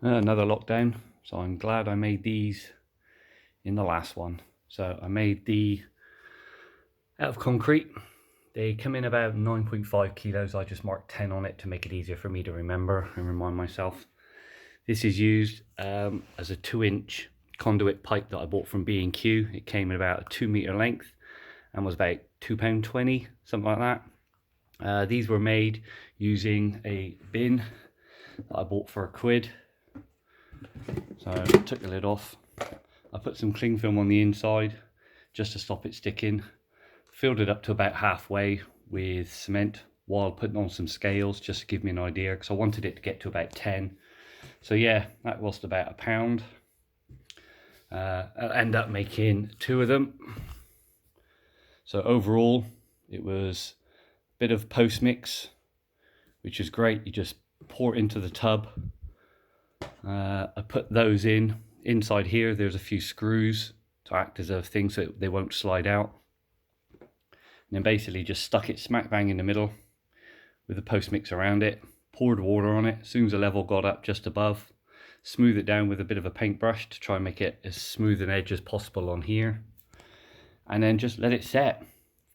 Another lockdown, so I'm glad I made these in the last one. So I made the out of concrete. They come in about 9.5 kilos. I just marked 10 on it to make it easier for me to remember and remind myself. This is used as a 2-inch conduit pipe that I bought from B&Q. It came in about a 2-meter length and was about £2.20, something like that. These were made using a bin that I bought for £1. So I took the lid off. I put some cling film on the inside just to stop it sticking. Filled it up to about halfway with cement while putting on some scales just to give me an idea, because I wanted it to get to about 10. So yeah, that was about £1. I'll end up making 2 of them. So overall, it was a bit of post mix, which is great. You just pour it into the tub. I put those in. Inside here, there's a few screws to act as a thing so they won't slide out. And then basically just stuck it smack bang in the middle with the post mix around it. Poured water on it. As soon as the level got up just above, smooth it down with a bit of a paintbrush to try and make it as smooth an edge as possible on here. And then just let it set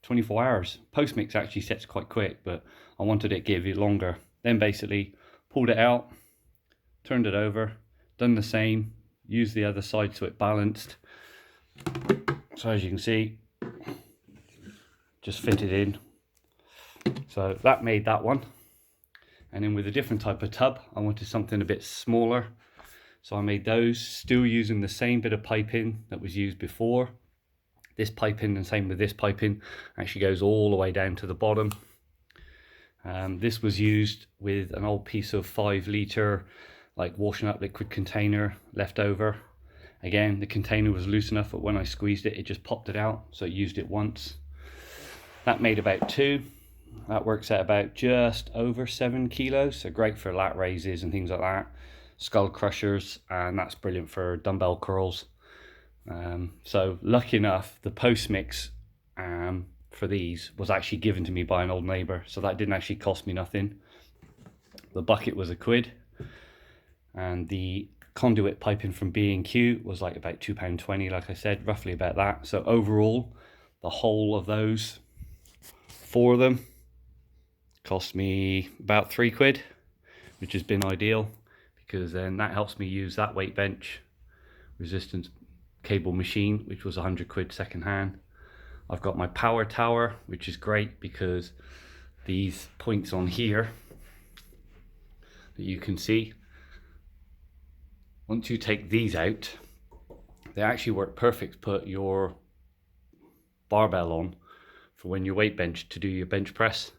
24 hours. Post mix actually sets quite quick, but I wanted it to give it longer. Then basically pulled it out, turned it over, done the same, used the other side so it balanced. So as you can see, just fitted in. So that made that one. And then with a different type of tub, I wanted something a bit smaller. So I made those, still using the same bit of piping that was used before. This piping, and same with this piping, actually goes all the way down to the bottom. This was used with an old piece of 5-litre like washing up liquid container left over. Again, the container was loose enough that when I squeezed it, it just popped it out. So I used it once. That made about 2. That works out about just over 7 kilos. So great for lat raises and things like that. Skull crushers, and that's brilliant for dumbbell curls. So lucky enough, the post mix for these was actually given to me by an old neighbour. So that didn't actually cost me nothing. The bucket was £1. And the conduit piping from B&Q was like about £2.20, like I said, roughly about that. So overall, the whole of those, 4 of them, cost me about £3, which has been ideal, because then that helps me use that weight bench resistance cable machine, which was £100 second hand. I've got my power tower, which is great because these points on here that you can see, once you take these out, they actually work perfect to put your barbell on for when you weight bench to do your bench press.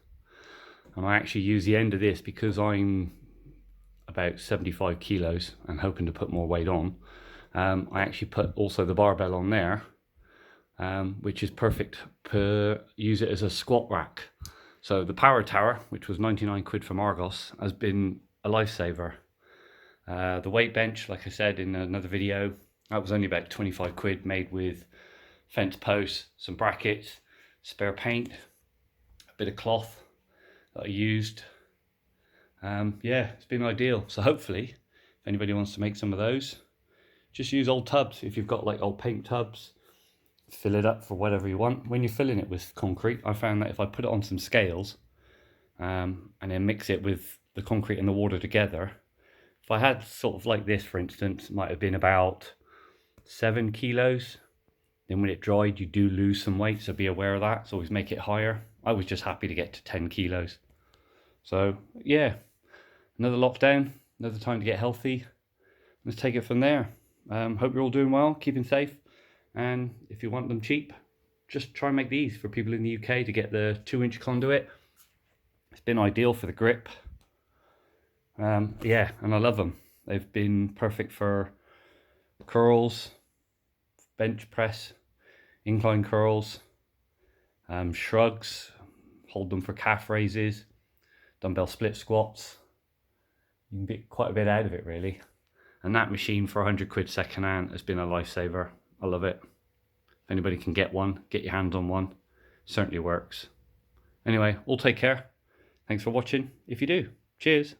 And I actually use the end of this because I'm about 75 kilos and hoping to put more weight on. I actually put also the barbell on there, which is perfect to use it as a squat rack. So the power tower, which was £99 from Argos, has been a lifesaver. The weight bench, like I said in another video, that was only about £25, made with fence posts, some brackets, spare paint, a bit of cloth that I used. Yeah, it's been ideal. So hopefully, if anybody wants to make some of those, just use old tubs. If you've got like old paint tubs, fill it up for whatever you want. When you're filling it with concrete, I found that if I put it on some scales and then mix it with the concrete and the water together, if I had sort of like this, for instance, it might have been about 7 kilos. Then when it dried, you do lose some weight, so be aware of that. So always make it higher. I was just happy to get to 10 kilos. So yeah, another lockdown, another time to get healthy. Let's take it from there. Hope you're all doing well, keeping safe. And if you want them cheap, just try and make these for people in the UK to get the 2-inch conduit. It's been ideal for the grip. Yeah, and I love them. They've been perfect for curls, bench press, incline curls, shrugs, hold them for calf raises, dumbbell split squats. You can get quite a bit out of it really. And that machine for £100 second hand has been a lifesaver. I love it. If anybody can get one, get your hands on one. It certainly works. Anyway, all take care. Thanks for watching. If you do, cheers.